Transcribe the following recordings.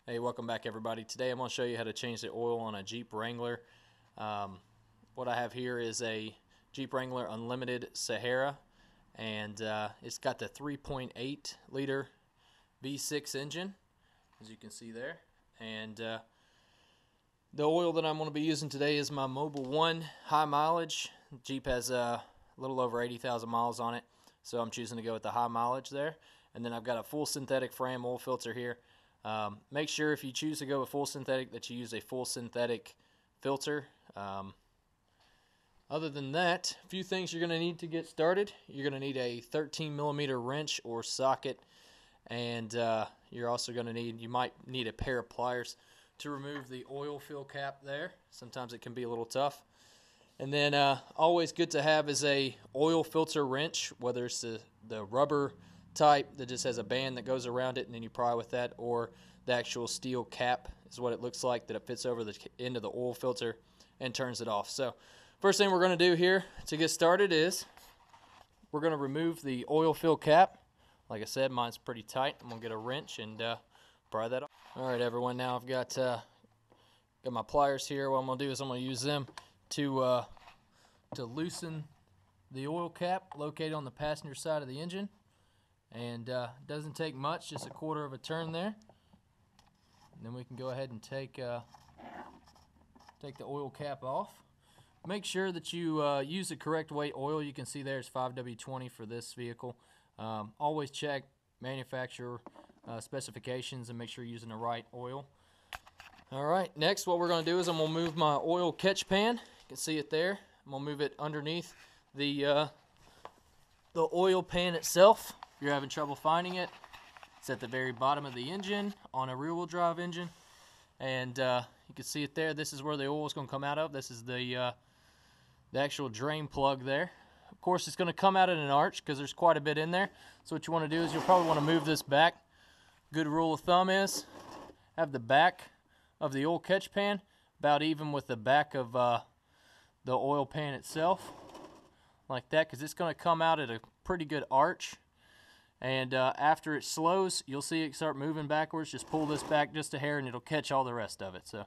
Hey, welcome back everybody. Today I'm going to show you how to change the oil on a Jeep Wrangler. What I have here is a Jeep Wrangler Unlimited Sahara, and it's got the 3.8 liter V6 engine, as you can see there. And the oil that I'm going to be using today is my Mobil 1 high mileage. Jeep has a little over 80,000 miles on it, so I'm choosing to go with the high mileage there. And then I've got a full synthetic Fram oil filter here. Make sure if you choose to go with full synthetic that you use a full synthetic filter. Other than that, a few things you're going to need to get started. You're going to need a 13mm wrench or socket, and you're also going to need, you might need a pair of pliers to remove the oil fill cap there. Sometimes it can be a little tough. And then always good to have is a oil filter wrench, whether it's the rubber type that just has a band that goes around it and then you pry with that, or the actual steel cap is what it looks like, that it fits over the end of the oil filter and turns it off. So first thing we're going to do here to get started is we're going to remove the oil fill cap. Like I said, mine's pretty tight. I'm going to get a wrench and pry that off. Alright everyone, now I've got my pliers here. What I'm going to do is I'm going to use them to loosen the oil cap located on the passenger side of the engine. And it doesn't take much, just a quarter of a turn there. And then we can go ahead and take the oil cap off. Make sure that you use the correct weight oil. You can see there's 5W20 for this vehicle. Always check manufacturer specifications and make sure you're using the right oil. Alright, next what we're going to do is I'm going to move my oil catch pan. You can see it there. I'm going to move it underneath the oil pan itself. If you're having trouble finding it, it's at the very bottom of the engine on a rear-wheel drive engine, and you can see it there. This is where the oil is going to come out of. This is the actual drain plug there. Of course, it's going to come out in an arch because there's quite a bit in there. So what you want to do is you'll probably want to move this back. Good rule of thumb is have the back of the oil catch pan about even with the back of the oil pan itself, like that, because it's going to come out at a pretty good arch. And after it slows, you'll see it start moving backwards. Just pull this back just a hair and it'll catch all the rest of it. So,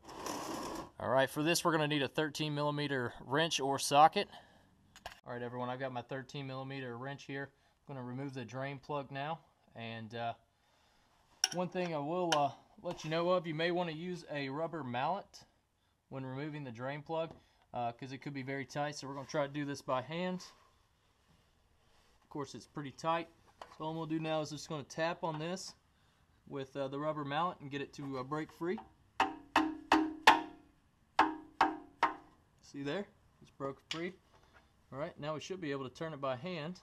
alright, for this we're going to need a 13mm wrench or socket. Alright everyone, I've got my 13mm wrench here. I'm going to remove the drain plug now. And one thing I will let you know of, you may want to use a rubber mallet when removing the drain plug, because it could be very tight. So we're going to try to do this by hand. Of course, it's pretty tight. So all I'm going to do now is just going to tap on this with the rubber mallet and get it to break free. See there? It's broke free. Alright, now we should be able to turn it by hand.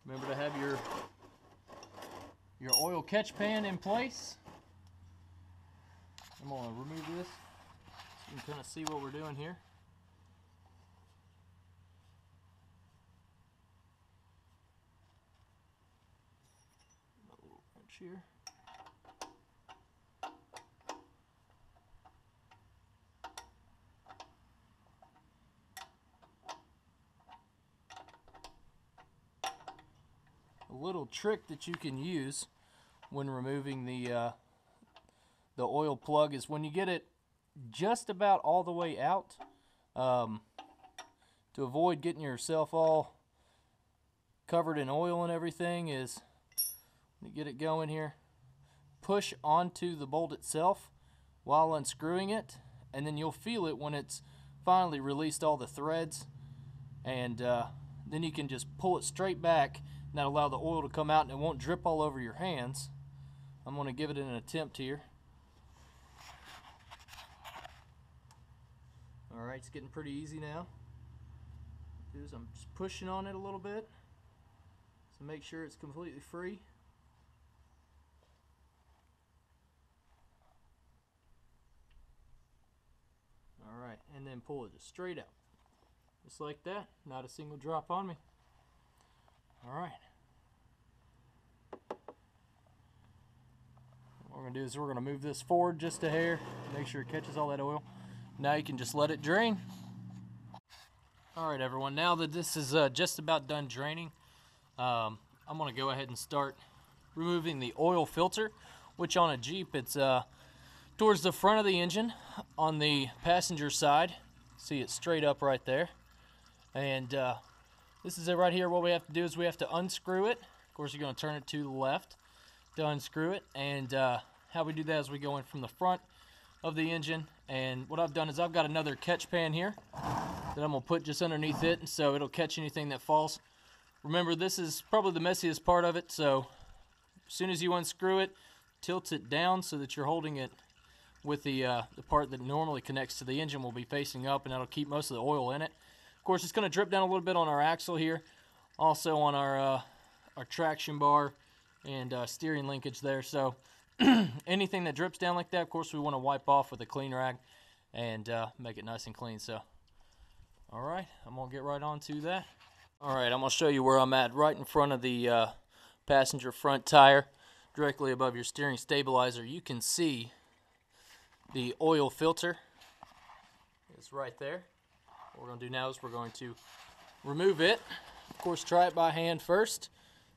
Remember to have your oil catch pan in place. I'm going to remove this so you can kind of see what we're doing here. Here. A little trick that you can use when removing the oil plug is when you get it just about all the way out, to avoid getting yourself all covered in oil and everything, is to get it going here, push onto the bolt itself while unscrewing it, and then you'll feel it when it's finally released all the threads, and then you can just pull it straight back and that'll allow the oil to come out and it won't drip all over your hands. I'm going to give it an attempt here. Alright, it's getting pretty easy now. I'm just pushing on it a little bit so make sure it's completely free. Alright, and then pull it just straight out. Just like that. Not a single drop on me. Alright. What we're going to do is we're going to move this forward just a hair. Make sure it catches all that oil. Now you can just let it drain. Alright everyone, now that this is just about done draining, I'm going to go ahead and start removing the oil filter, which on a Jeep, it's towards the front of the engine on the passenger side. See it straight up right there. And this is it right here. What we have to do is we have to unscrew it. Of course, you're going to turn it to the left to unscrew it. And how we do that is we go in from the front of the engine. And what I've done is I've got another catch pan here that I'm going to put just underneath it, and so it'll catch anything that falls. Remember, this is probably the messiest part of it, so as soon as you unscrew it, tilt it down so that you're holding it with the part that normally connects to the engine will be facing up, and that'll keep most of the oil in it. Of course, it's going to drip down a little bit on our axle here, also on our traction bar and steering linkage there. So anything that drips down like that, of course, we want to wipe off with a clean rag and make it nice and clean. So, all right, I'm going to get right on to that. All right, I'm going to show you where I'm at, right in front of the passenger front tire, directly above your steering stabilizer. You can see the oil filter. It's right there. What we're going to do now is we're going to remove it. Of course, try it by hand first.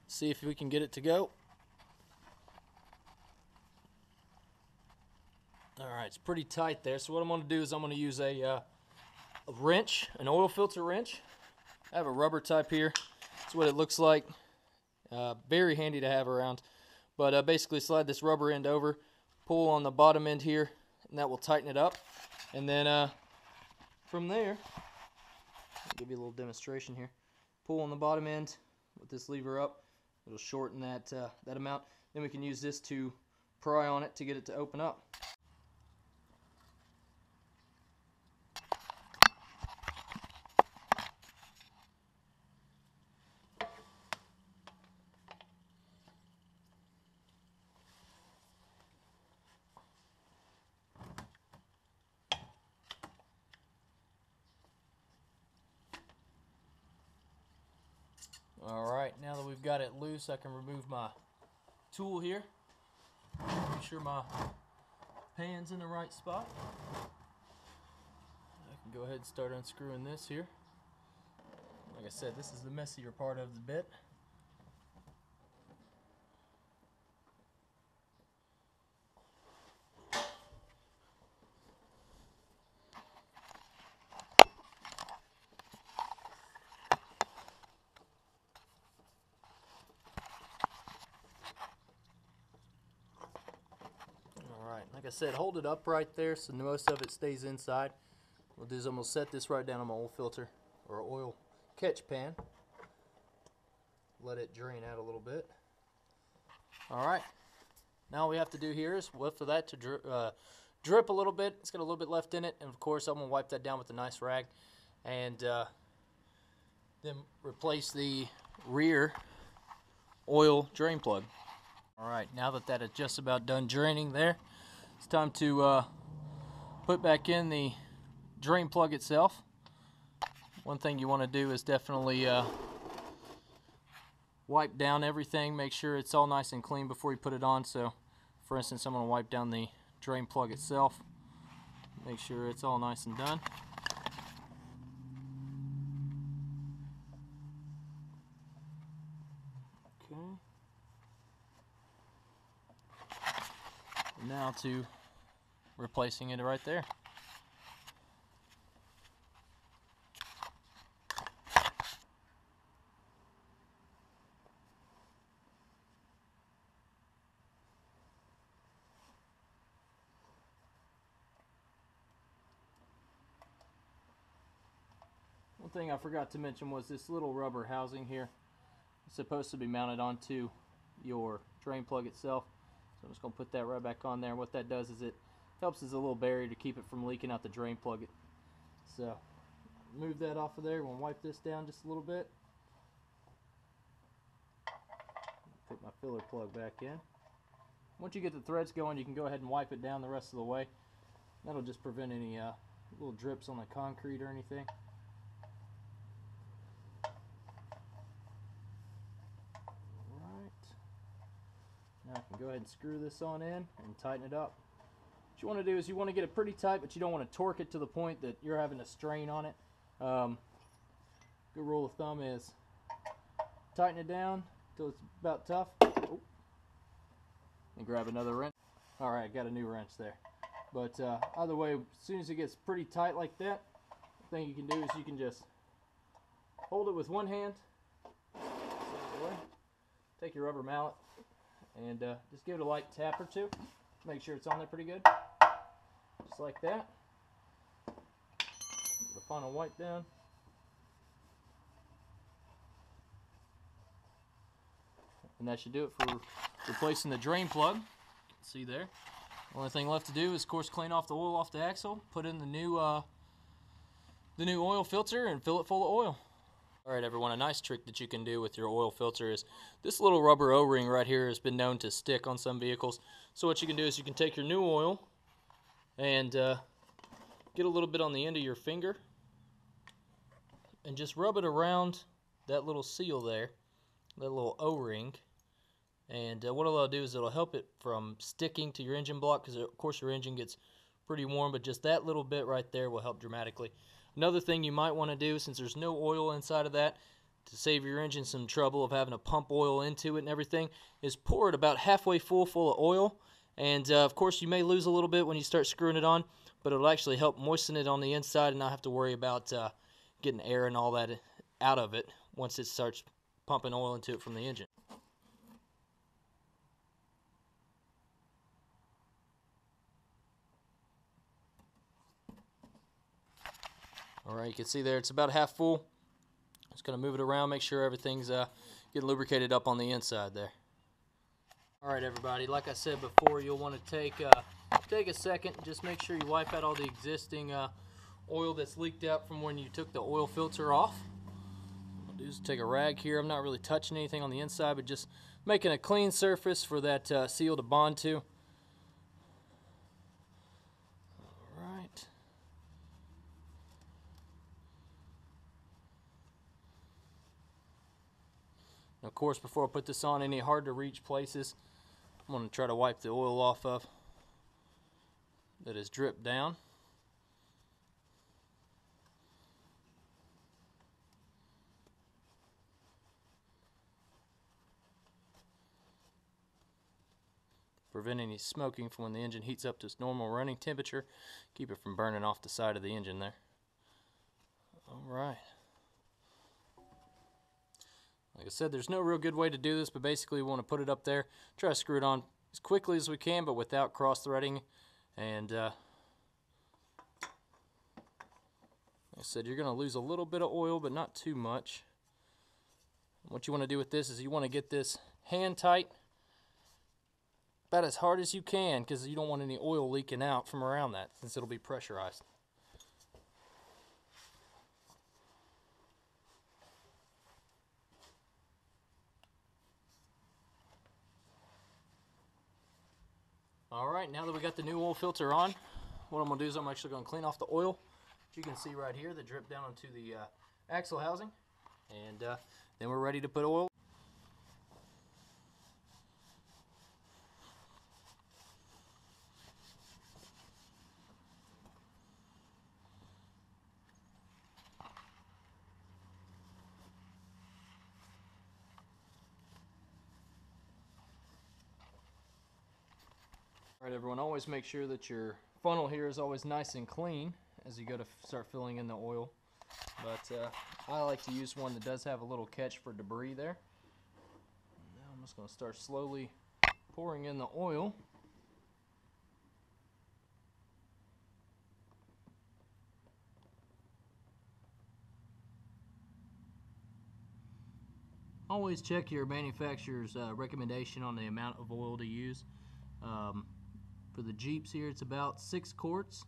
See if we can get it to go. All right, it's pretty tight there. So what I'm going to do is I'm going to use a wrench, an oil filter wrench. I have a rubber type here. That's what it looks like. Very handy to have around. But basically slide this rubber end over, pull on the bottom end here, and that will tighten it up. And then from there, I'll give you a little demonstration here. Pull on the bottom end with this lever up. It'll shorten that amount. Then we can use this to pry on it to get it to open up. Alright, now that we've got it loose, I can remove my tool here. Make sure my pan's in the right spot. I can go ahead and start unscrewing this here. Like I said, this is the messier part of the bit. Like I said, hold it up right there so most of it stays inside. What I'll do is I'm going to set this right down on my oil filter or oil catch pan. Let it drain out a little bit. Alright, now all we have to do here is wait for that to drip a little bit. It's got a little bit left in it, and of course I'm going to wipe that down with a nice rag and then replace the rear oil drain plug. Alright, now that that is just about done draining there, it's time to put back in the drain plug itself. One thing you want to do is definitely wipe down everything, make sure it's all nice and clean before you put it on. So for instance, I'm going to wipe down the drain plug itself, make sure it's all nice and done. Okay. Now to replacing it right there. One thing I forgot to mention was this little rubber housing here. It's supposed to be mounted onto your drain plug itself. So I'm just going to put that right back on there. And what that does is it helps as a little barrier to keep it from leaking out the drain plug. So move that off of there. We're going to wipe this down just a little bit. Put my filler plug back in. Once you get the threads going, you can go ahead and wipe it down the rest of the way. That'll just prevent any little drips on the concrete or anything. Now I can go ahead and screw this on in and tighten it up. What you want to do is you want to get it pretty tight, but you don't want to torque it to the point that you're having a strain on it. Good rule of thumb is tighten it down until it's about tough. Oh. And grab another wrench. Alright, got a new wrench there. But either way, as soon as it gets pretty tight like that, the thing you can do is you can just hold it with one hand, take your rubber mallet, and just give it a light tap or two. Make sure it's on there pretty good. Just like that. Put the final wipe down. And that should do it for replacing the drain plug. See there. Only thing left to do is, of course, clean off the oil off the axle, put in the new oil filter, and fill it full of oil. All right, everyone, a nice trick that you can do with your oil filter is this little rubber O-ring right here has been known to stick on some vehicles. So what you can do is you can take your new oil and get a little bit on the end of your finger and just rub it around that little seal there, that little O-ring. And what it'll do is it'll help it from sticking to your engine block, because of course your engine gets pretty warm, but just that little bit right there will help dramatically. Another thing you might want to do, since there's no oil inside of that, to save your engine some trouble of having to pump oil into it and everything, is pour it about halfway full of oil. And of course you may lose a little bit when you start screwing it on, but it'll actually help moisten it on the inside and not have to worry about getting air and all that out of it once it starts pumping oil into it from the engine. Alright, you can see there it's about half full. Just going to move it around, make sure everything's getting lubricated up on the inside there. Alright, everybody, like I said before, you'll want to take a second, just make sure you wipe out all the existing oil that's leaked out from when you took the oil filter off. What I'll do is take a rag here. I'm not really touching anything on the inside, but just making a clean surface for that seal to bond to. Alright. Of course, before I put this on any hard to reach places, I'm going to try to wipe the oil off of that has dripped down. Prevent any smoking from when the engine heats up to its normal running temperature. Keep it from burning off the side of the engine there. Alright. Like I said, there's no real good way to do this, but basically we want to put it up there, try to screw it on as quickly as we can, but without cross-threading. And like I said, you're going to lose a little bit of oil, but not too much. What you want to do with this is you want to get this hand tight about as hard as you can, because you don't want any oil leaking out from around that, since it'll be pressurized. Alright, now that we got the new oil filter on, what I'm going to do is I'm actually going to clean off the oil, which you can see right here, that drip down onto the axle housing. And then we're ready to put oil. Alright, everyone, always make sure that your funnel here is always nice and clean as you go to start filling in the oil. But I like to use one that does have a little catch for debris there. Now I'm just going to start slowly pouring in the oil. Always check your manufacturer's recommendation on the amount of oil to use. For the Jeeps here, it's about 6 quarts.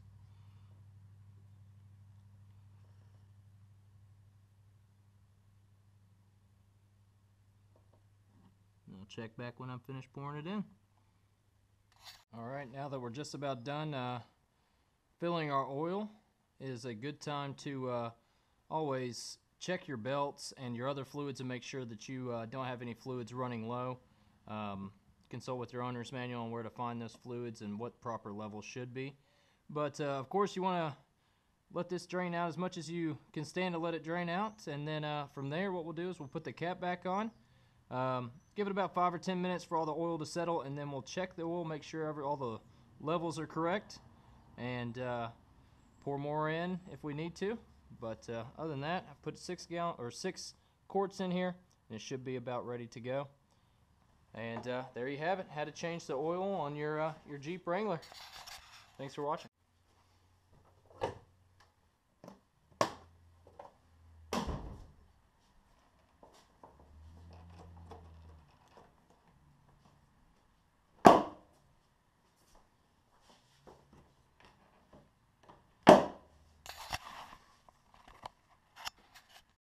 And I'll check back when I'm finished pouring it in. Alright, now that we're just about done filling our oil, is a good time to always check your belts and your other fluids and make sure that you don't have any fluids running low. Consult with your owner's manual on where to find those fluids and what proper levels should be. But of course you want to let this drain out as much as you can stand to let it drain out, and then from there what we'll do is we'll put the cap back on, give it about 5 or 10 minutes for all the oil to settle, and then we'll check the oil, make sure all the levels are correct, and pour more in if we need to. But other than that, I put 6 quarts in here, and it should be about ready to go. And there you have it. How to change the oil on your Jeep Wrangler. Thanks for watching.